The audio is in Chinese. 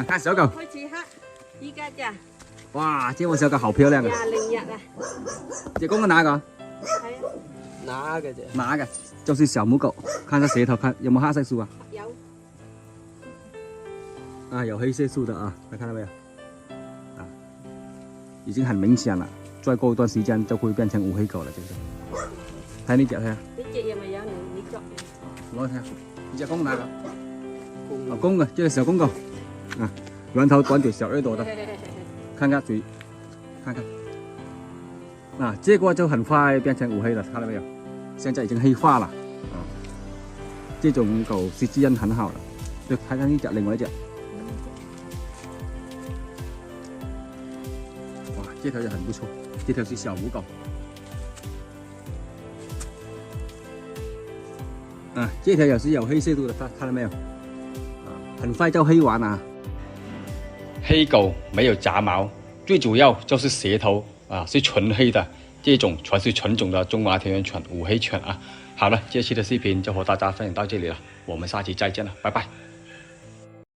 看小狗。開始黑，依家咋？哇，这窝小狗好漂亮啊！ 20日啊，这公的哪个？係啊，哪个的？哪个？就是小母狗，看它舌头，看有没有黑色素啊？有。有黑色素的啊，大家看到没有？已经很明显了，再过一段时间就会变成无黑狗了，这个。睇呢只睇下，呢隻又咪有你作？攞去睇下，呢只公哪個？公公的，这个小公狗，圆头短腿小耳朵的，看看嘴，看看，这个就很快变成乌黑了，看到没有？现在已经黑化了，这种狗是基因很好了。对，看看呢只，另外一只，哇，这条也很不错，这条是小母狗，这条也是有黑色度的，看到没有？很快就黑完了。黑狗没有杂毛，最主要就是舌头是纯黑的，这种全是纯种的中华田园犬五黑犬啊。好了，这期的视频就和大家分享到这里了，我们下期再见了，拜拜。